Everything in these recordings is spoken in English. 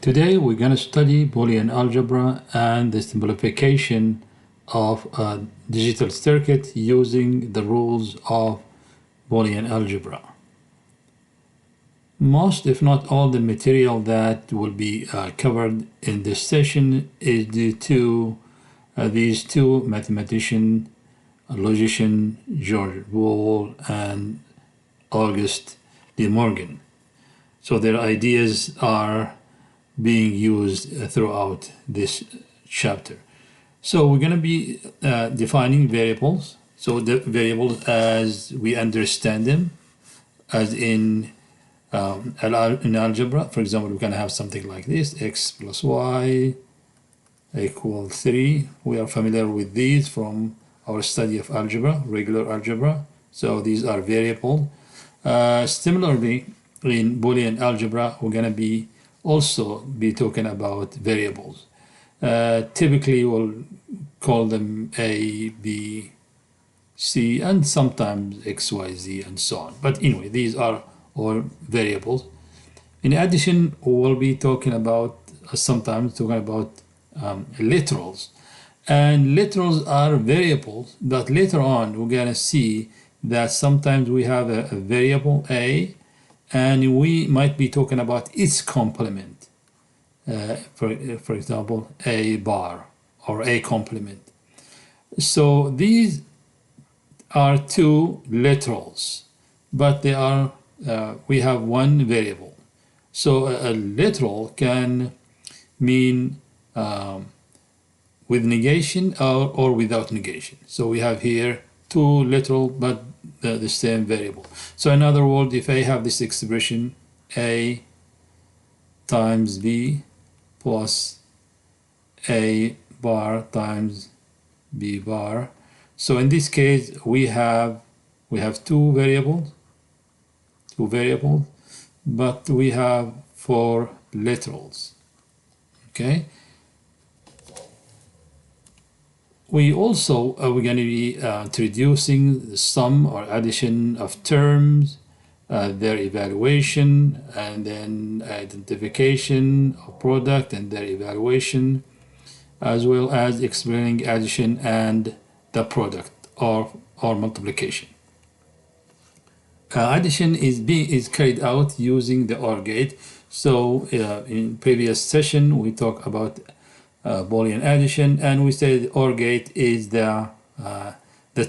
Today we're going to study Boolean algebra and the simplification of a digital circuit using the rules of Boolean algebra. Most, if not all, the material that will be covered in this session is due to these two mathematicians, Logisim, George Boole, and August Demorgan. So their ideas are being used throughout this chapter. So we're going to be defining variables. So the variables as we understand them, as in algebra. For example, we can have something like this: x plus y equals 3. We are familiar with these from our study of algebra, regular algebra. So these are variables. Similarly, in Boolean algebra, we're going to also be talking about variables. Typically, we'll call them A, B, C, and sometimes X, Y, Z, and so on. But anyway, these are all variables. In addition, we'll be talking about, sometimes talking about literals. And literals are variables, but later on, we're going to see that sometimes we have a variable A, and we might be talking about its complement, for example, a bar or a complement. So these are two literals, but they are we have one variable. So a literal can mean with negation or without negation. So we have here two literal but the same variable. So in other words, if I have this expression a times b plus a bar times b bar, so in this case we have two variables, but we have four literals. Okay. We also we're going to be introducing the sum or addition of terms, their evaluation, and then identification of product and their evaluation, as well as explaining addition and the product or multiplication. Addition is carried out using the OR gate. So in previous session we talked about Boolean addition, and we said OR gate is the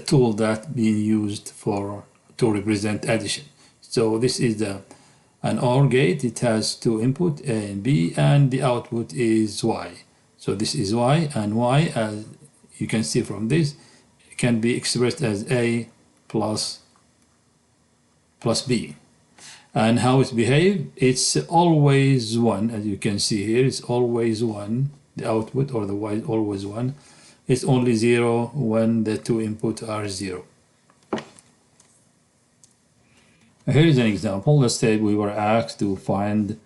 tool that being used to represent addition. So this is an OR gate. It has two input, A and B, and the output is Y. So this is Y, and Y, as you can see from this, can be expressed as A plus B. And how it behaves, it's always 1, as you can see here, it's always 1. The output, or the Y, is always 1. It's only 0 when the two inputs are 0. Here is an example. Let's say we were asked to find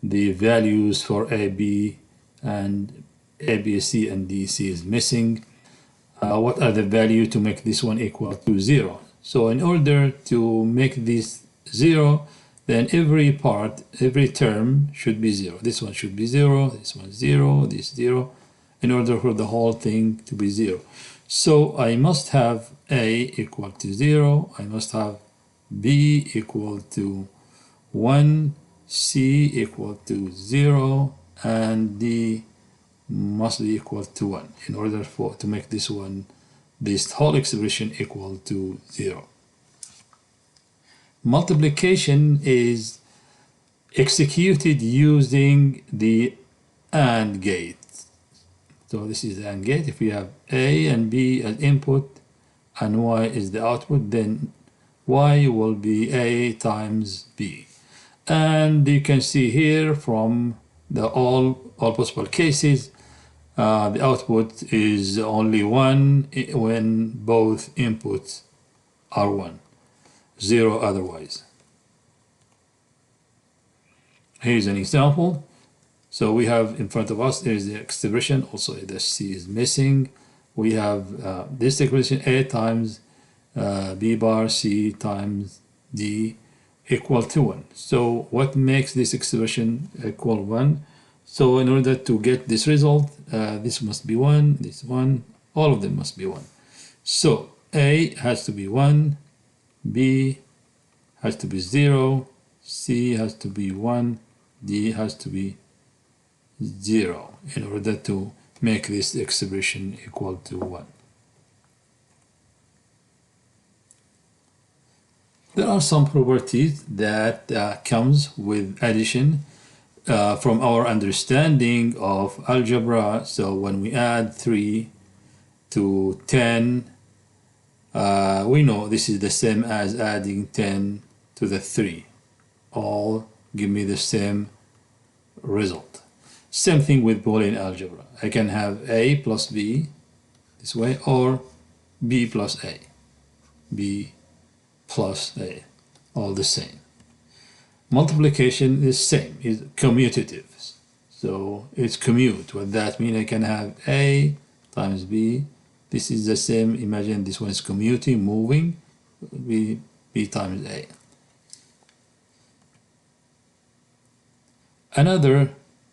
the values for AB, and ABC and DC is missing. What are the values to make this one equal to 0? So in order to make this 0, then every term should be 0. This one should be 0, this one 0, this 0, in order for the whole thing to be 0. So I must have A equal to 0, I must have B equal to 1, C equal to 0, and D must be equal to 1 in order to make this whole expression equal to 0. Multiplication is executed using the AND gate. So this is the AND gate. If we have A and B as input and Y is the output, then Y will be A times B. And you can see here from the all possible cases, the output is only 1 when both inputs are 1. 0 otherwise. Here's an example. So we have in front of us, there is the expression, also the C is missing. We have this expression A times B bar C times D equal to 1. So what makes this expression equal 1? So in order to get this result, this must be 1, this 1, all of them must be 1. So A has to be 1, B has to be 0, C has to be 1, D has to be 0 in order to make this expression equal to 1. There are some properties that comes with addition from our understanding of algebra. So when we add 3 to 10, we know this is the same as adding 10 to the 3. All give me the same result. Same thing with Boolean algebra. I can have A plus B this way, or B plus A. B plus A, all the same. Multiplication is same, is commutative. So it's commute. What that means, I can have A times B. This is the same. Imagine this one is commuting, moving. B times A. Another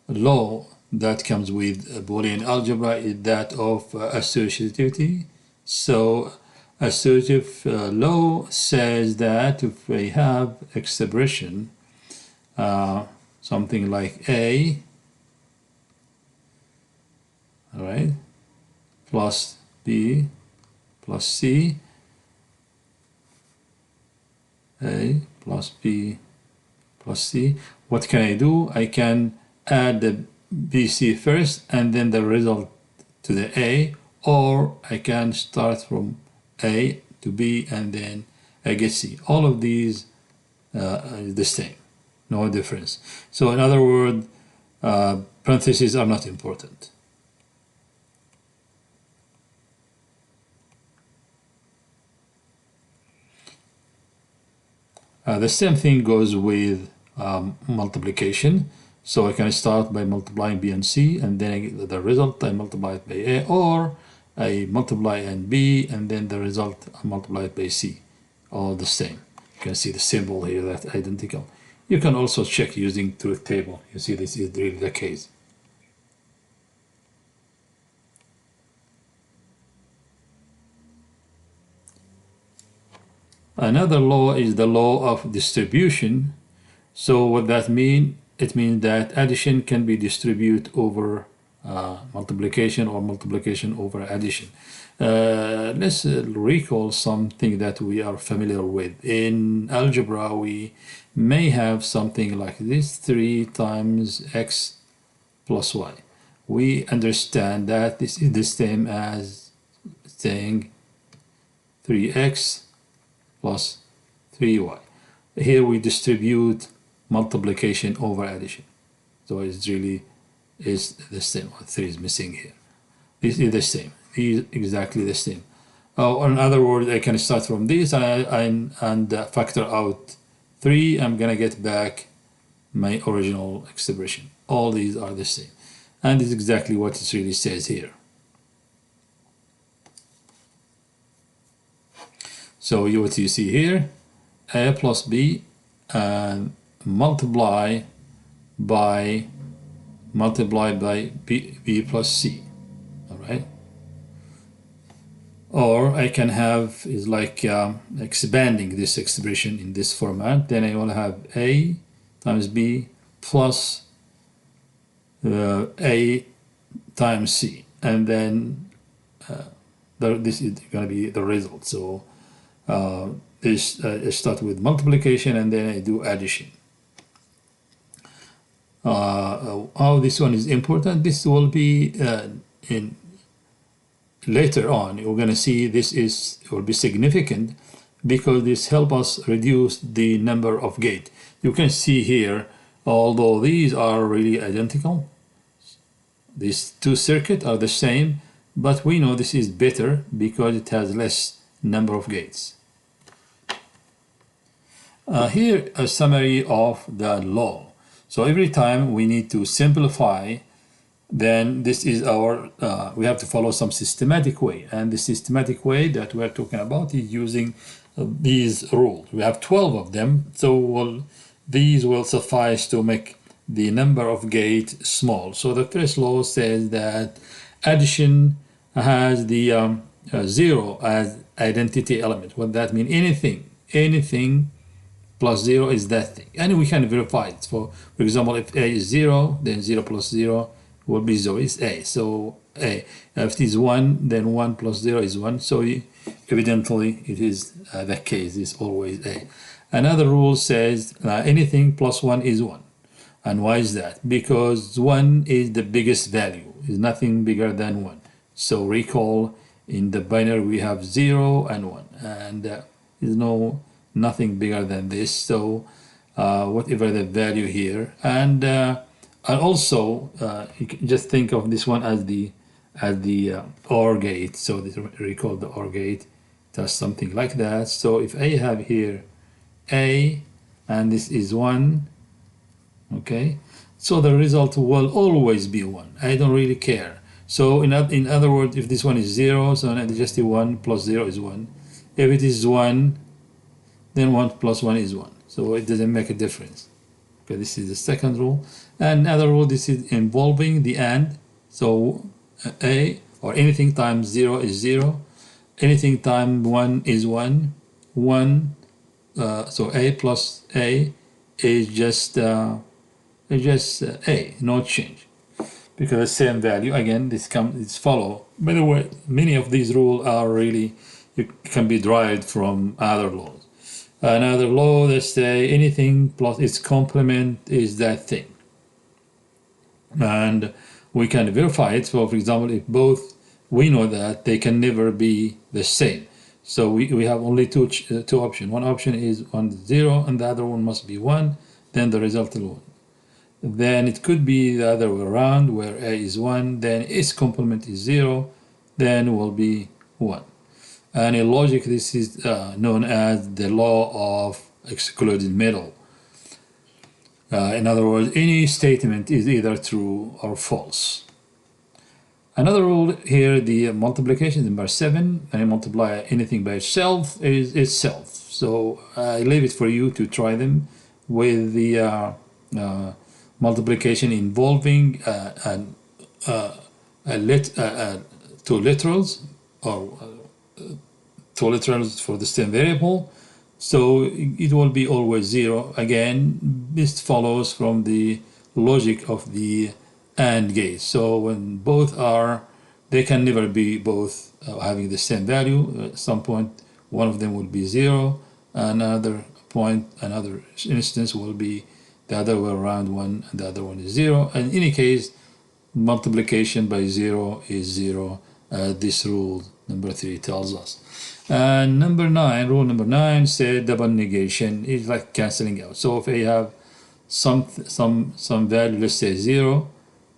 law that comes with Boolean algebra is that of associativity. So associative law says that if we have expression something like A, all right, plus B plus C, A plus B plus C, what can I do? I can add the BC first and then the result to the A, or I can start from A to B and then I get C. All of these are the same, no difference. So in other words, parentheses are not important. The same thing goes with multiplication. So I can start by multiplying B and C, and then I get the result, I multiply it by A, or I multiply and B, and then the result I multiply it by C. All the same. You can see the symbol here, that's identical. You can also check using truth table. You see this is really the case. Another law is the law of distribution. So what that means? It means that addition can be distributed over multiplication, or multiplication over addition. Let's recall something that we are familiar with. In algebra, we may have something like this: 3 times x plus y. We understand that this is the same as saying 3x plus 3y. Here we distribute multiplication over addition. So it's really is the same. 3 is missing here. This is the same. These exactly the same. In other words, I can start from this and factor out 3. I'm gonna get back my original expression. All these are the same, and this is exactly what it really says here. So what you see here, A plus B and multiply by B plus C, all right? Or I can have is like expanding this expression in this format. Then I will have A times B plus A times C, and then this is going to be the result. So this I start with multiplication and then I do addition. How this one is important, this will be in later on. You're going to see this will be significant because this helps us reduce the number of gates. You can see here, although these are really identical, these two circuits are the same, but we know this is better because it has less number of gates. Here a summary of the law. So every time we need to simplify, then this is our, we have to follow some systematic way. And the systematic way that we're talking about is using these rules. We have 12 of them, so these will suffice to make the number of gates small. So the first law says that addition has the 0 as identity element. What that mean? Anything plus 0 is that thing, and we can verify it. For example, if a is 0, then 0 plus 0 will be 0. It's a. So a. If it is 1, then 1 plus 0 is 1. So evidently it is the case. It's always a. Another rule says anything plus 1 is 1. And why is that? Because 1 is the biggest value. Is nothing bigger than 1. So recall, in the binary we have 0 and 1, and there's nothing bigger than this. So whatever the value here, and also you can just think of this one as the OR gate. So recall the OR gate does something like that. So if I have here a and this is 1, okay, so the result will always be 1. I don't really care. So in other words, if this one is 0, so just 1 plus 0 is 1. If it is 1, then 1 plus 1 is 1. So it doesn't make a difference. Okay, this is the second rule. And another rule, this is involving the AND. So a or anything times 0 is 0. Anything times 1 is 1. So a plus a is just a, no change, because the same value. Again, it's follow. By the way, many of these rules are really can be derived from other laws. Another law that say anything plus its complement is that thing, and we can verify it. So for example, if both, we know that they can never be the same. So we have only two options. One option is 1 0 and the other one must be 1, then the result is 1. Then it could be the other way around, where a is 1, then its complement is 0, then will be 1. And in logic, this is known as the law of excluded middle. In other words, any statement is either true or false. Another rule here, the multiplication, number 7, and I multiply anything by itself is itself. So I leave it for you to try them with the multiplication involving two literals, or two literals for the same variable. So it will be always 0. Again, this follows from the logic of the AND gate. So when both are, they can never be both having the same value. At some point, one of them will be 0. Another point, another instance will be the other way around, 1 and the other one is 0. And in any case, multiplication by 0 is 0. This rule number 3 tells us. And number 9, rule number 9 said double negation is like cancelling out. So if I have some value, let's say 0,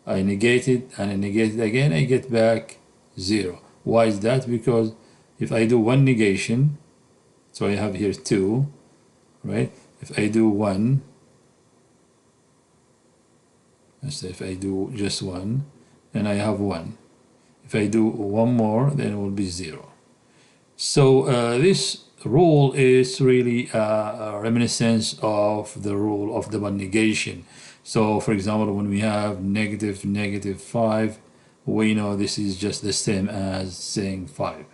I negate it and I negate it again, I get back 0. Why is that? Because if I do one negation, so I have here 2, right? If I do 1, let's say if I do just 1, then I have 1. If I do one more, then it will be 0. So this rule is really a reminiscence of the rule of double negation. So for example, when we have negative 5, we know this is just the same as saying 5.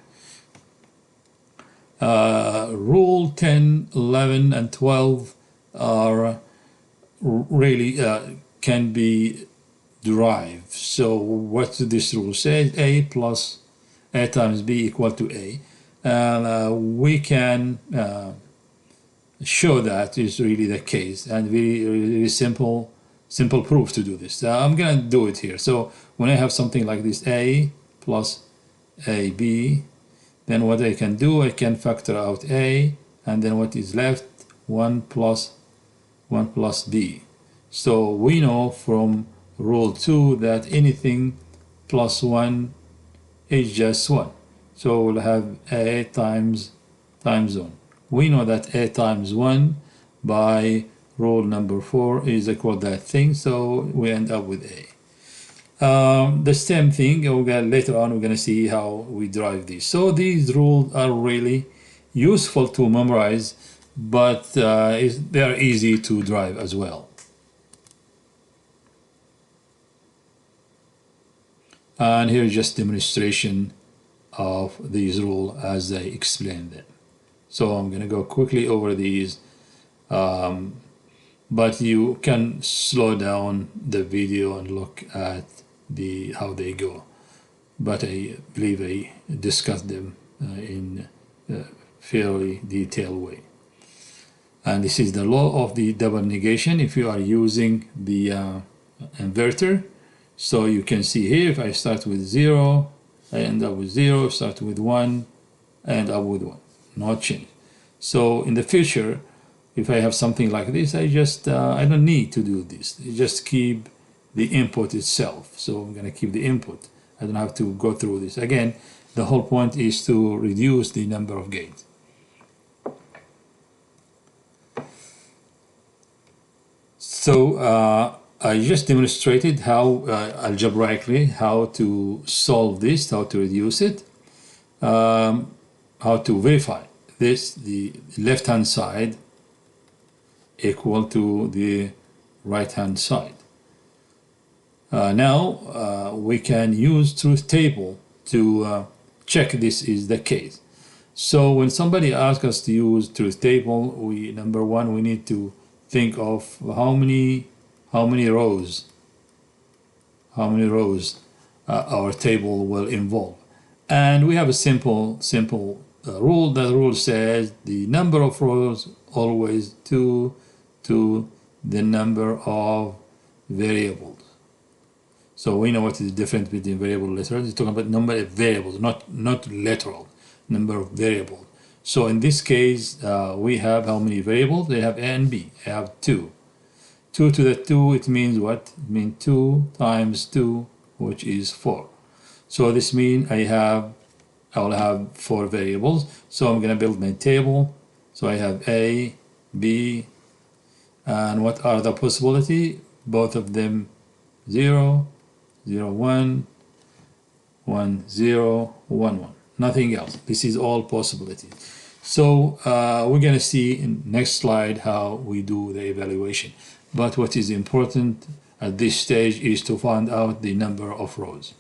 Rule 10, 11, and 12 are really can be derived. So what this rule says, a plus a times b equal to a. And we can show that is really the case, and very simple proof to do this. I'm gonna do it here. So when I have something like this, a plus ab, then what I can do, I can factor out a, and then what is left, 1 plus b. So we know from rule 2 that anything plus 1 is just 1. So we'll have a times 1. We know that a times 1 by rule number 4 is equal to that thing, so we end up with a. The same thing, later on we're going to see how we derive these. So these rules are really useful to memorize, but they are easy to derive as well. And here is just demonstration of these rules as I explained them. So I'm going to go quickly over these, but you can slow down the video and look at how they go. But I believe I discussed them in a fairly detailed way. And this is the law of the double negation if you are using the inverter. So you can see here, if I start with 0, I end up with 0, start with 1, I end up with 1, no change. So in the future, if I have something like this, I don't need to do this. I just keep the input itself. So I'm going to keep the input. I don't have to go through this. Again, the whole point is to reduce the number of gates. So I just demonstrated how algebraically how to solve this, how to reduce it, how to verify this, the left-hand side equal to the right-hand side. Now we can use truth table to check this is the case. So when somebody asks us to use truth table, number one, we need to think of how many rows our table will involve. And we have a simple rule. The rule says the number of rows always to the number of variables. So we know what is the difference between variable and literal. It's talking about number of variables, not literal, number of variables. So in this case, we have how many variables? They have A and B. I have 2. 2 to the 2, it means what? It means 2 times 2, which is 4. So this means I will have 4 variables. So I'm going to build my table. So I have A, B, and what are the possibilities? Both of them 0, 0, 1, 1, 0, 1, 1. Nothing else. This is all possibilities. So we're going to see in next slide how we do the evaluation. But what is important at this stage is to find out the number of rows.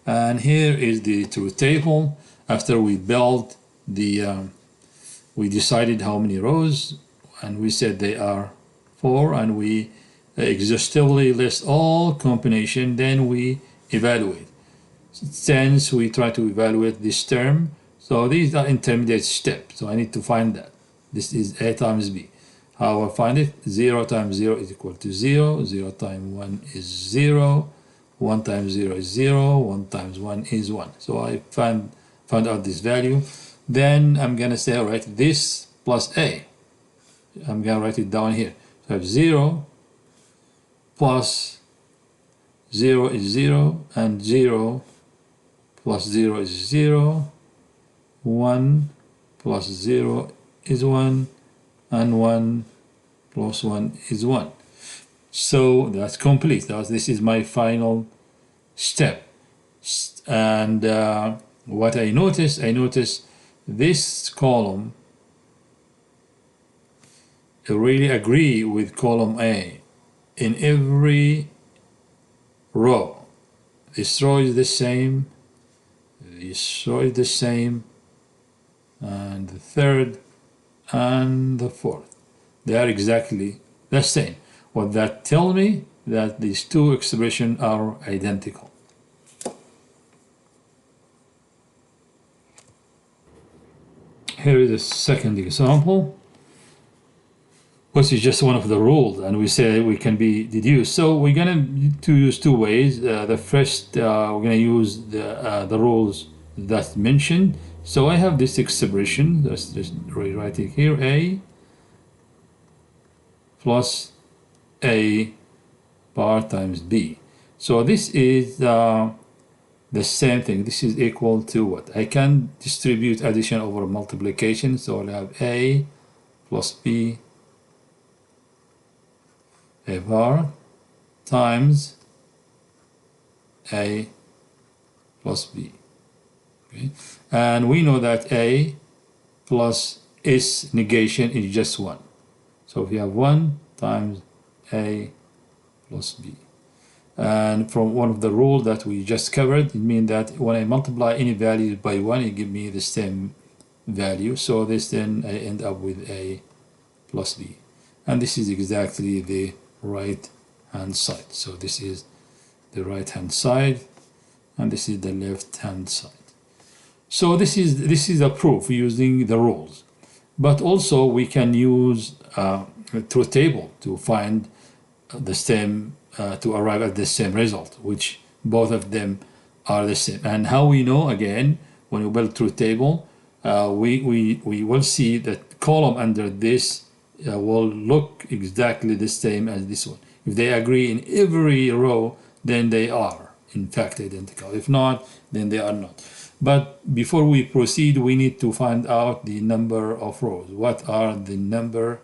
And here is the truth table. After we built we decided how many rows, and we said they are 4, and we exhaustively list all combination, then we evaluate. Since we try to evaluate this term, so these are intermediate steps, so I need to find that. This is A times B. How I find it? 0 times 0 is equal to 0, 0 times 1 is 0, 1 times 0 is 0, 1 times 1 is 1. So I found out this value. Then I'm going to say, all right, this plus A. I'm going to write it down here. So I have 0 plus 0 is 0, and 0 plus 0 is 0, 1 plus 0 is 1, and 1 plus 1 is 1. So that's complete. This is my final step. And what I noticed this column really agree with column A in every row. This row is the same, this row is the same, and the third and the fourth. They are exactly the same. What that tells me that these two expressions are identical. Here is a second example, which is just one of the rules, and we say we can be deduced. So we're going to use 2 ways. The first, we're going to use the rules that mentioned. So I have this expression. Let's just rewrite it here: A plus A bar times B. So this is the same thing. This is equal to what? I can distribute addition over multiplication. So I'll have A plus B A bar times A plus B. Okay? And we know that A plus S negation is just 1. So if you have 1 times A plus B. And from one of the rules that we just covered, it means that when I multiply any value by 1, it gives me the same value. So this, then I end up with a plus b. And this is exactly the right hand side. So this is the right hand side, and this is the left hand side. So this is a proof using the rules. But also we can use a truth table to find the same, to arrive at the same result, which both of them are the same. And how we know, again, when we build truth table, we will see that column under this will look exactly the same as this one. If they agree in every row, then they are in fact identical. If not, then they are not. But before we proceed, we need to find out the number of rows. What are the number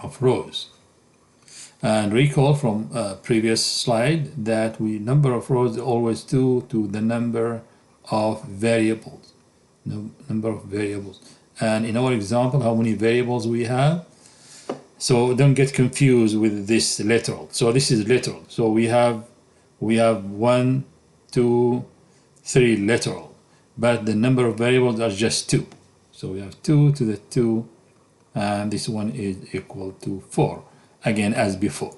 of rows? And recall from a previous slide that number of rows is always 2 to the number of variables. Number of variables. And in our example, how many variables we have? So don't get confused with this literal. So this is literal. So we have 1, 2, 3 literal, but the number of variables are just 2. So we have 2 to the 2, and this one is equal to 4, again as before.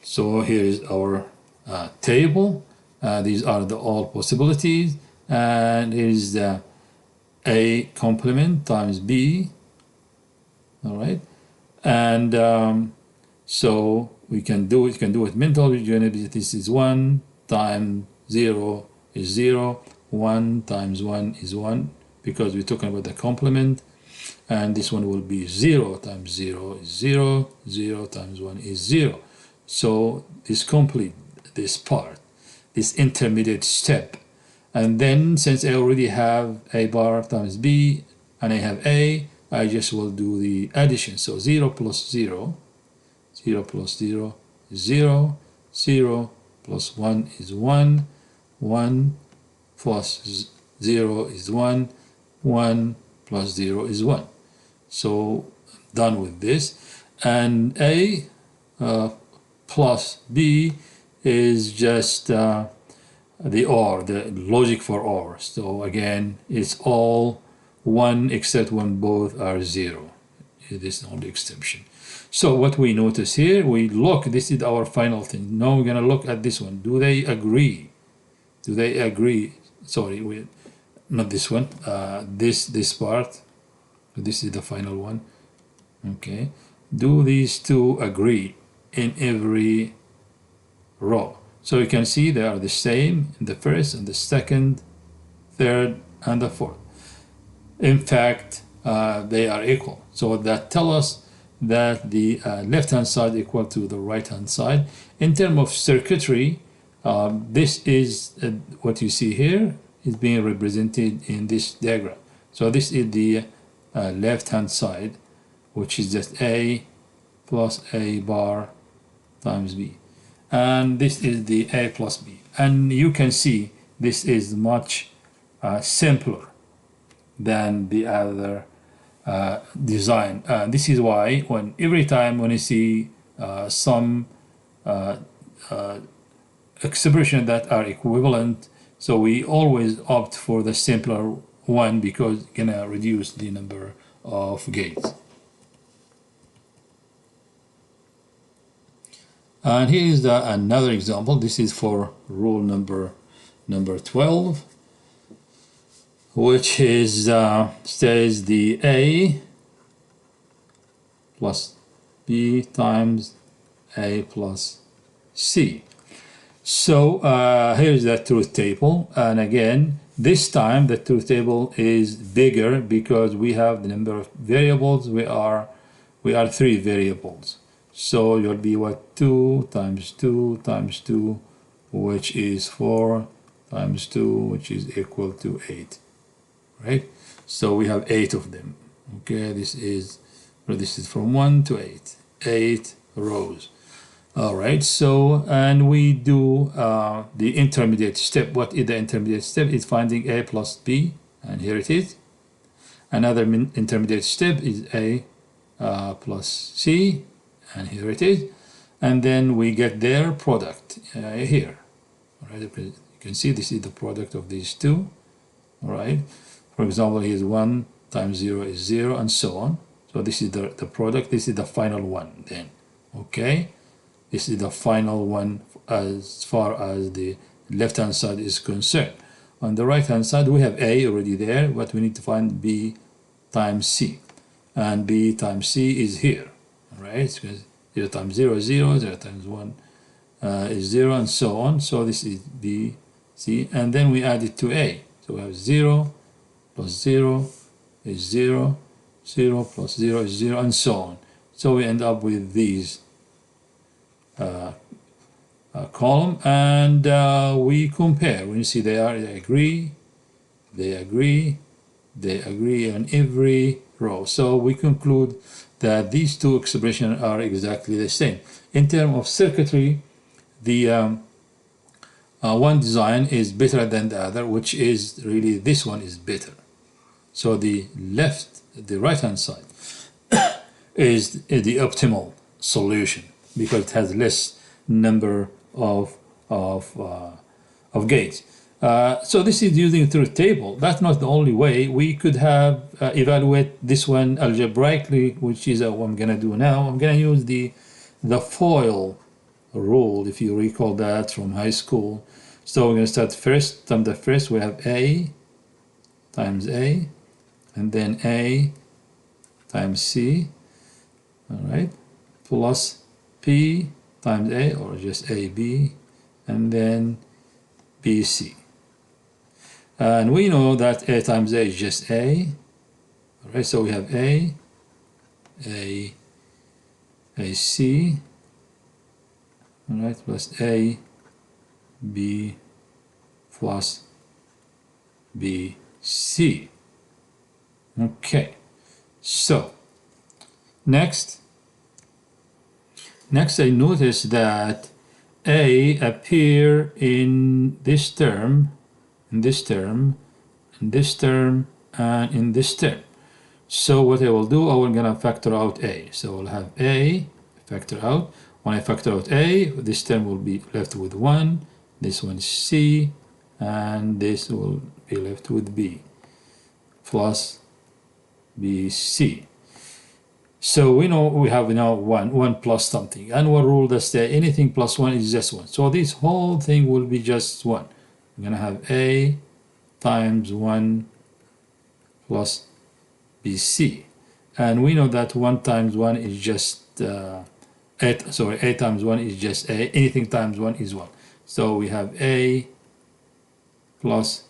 So here is our table. These are all possibilities, and here is the A complement times B. All right, and so we can do it mentally. This is 1 times 0 is 0, 1 times 1 is 1, because we're talking about the complement. And this one will be 0 times 0 is 0, 0 times 1 is 0. So this complete this part, this intermediate step. And then since I already have A bar times B and I have A, I just will do the addition. So 0 plus 0, 0 plus 0 is 0, 0 plus 1 is 1, 1 plus 0 is 1, 1 plus 0 is 1. So done with this. And A plus B is just the OR, the logic for OR. So again, it's all 1 except when both are 0. This is the only exception. So what we notice here, we look, this is our final thing. Now we're going to look at this one. Do they agree? Do they agree? Sorry, not this one. This part. This is the final one. Okay. Do these two agree in every row? So you can see they are the same in the first and the second, third, and the fourth. In fact, they are equal. So that tells us that the left-hand side equal to the right-hand side. In terms of circuitry, this is what you see here is being represented in this diagram. So this is the left-hand side, which is just A plus A bar times B. And this is the A plus B. And you can see this is much simpler than the other design. This is why every time when you see some expression that are equivalent, so we always opt for the simpler one because it's gonna reduce the number of gates. And here is another example. This is for rule number 12, which is says the A plus B times A plus C. So here's the truth table, and again this time the truth table is bigger because we have the number of variables. We are 3 variables. So you'll be what, 2 times 2 times 2, which is 4 times 2, which is equal to 8, right? So we have 8 of them. Okay, this is from 1 to 8 rows. All right, so and we do the intermediate step. What is the intermediate step? It's finding A plus B, and here it is. Another intermediate step is A plus C, and here it is, and then we get their product here. All right, you can see this is the product of these two. All right, for example, here's 1 times 0 is 0, and so on. So this is the product, this is the final one then. Okay, this is the final one as far as the left hand side is concerned. On the right hand side we have A already there, but we need to find B times C, and B times C is here. All right, because 0 times 0 is 0, 0 times 1 is 0, and so on. So this is B, C, and then we add it to A. So we have 0 plus 0 is 0, 0 plus 0 is 0, and so on. So we end up with these column, and we compare. When you see they agree on every row. So we conclude that these two expressions are exactly the same. In terms of circuitry, the one design is better than the other, which is really this one is better. So the right hand side is the optimal solution because it has less number of gates. So this is using through table. That's not the only way. We could have evaluate this one algebraically, which is what I'm gonna do now. I'm gonna use the FOIL rule, if you recall that from high school. So we're gonna start first. The first we have A times A, and then A times C. All right, plus P times A, or just AB, and then BC. And we know that A times A is just A. All right, so we have A, C, all right, plus A, B, plus B, C. Okay, so next I notice that A appear in this term, in this term, in this term, and in this term. So what I will do, I'm gonna factor out A. So I'll have A factor out. When I factor out A, this term will be left with 1, this one is C, and this will be left with B plus BC. So we know we have now 1 plus something, and what rule does say anything plus 1 is just 1. So this whole thing will be just 1. We're gonna have A times 1 plus BC, and we know that 1 times 1 is just A times 1 is just A. Anything times 1 is 1. So we have A plus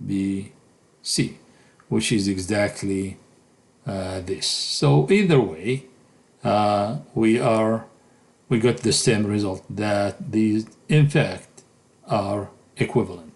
BC, which is exactly this. So either way, we got the same result, that these in fact are equivalent.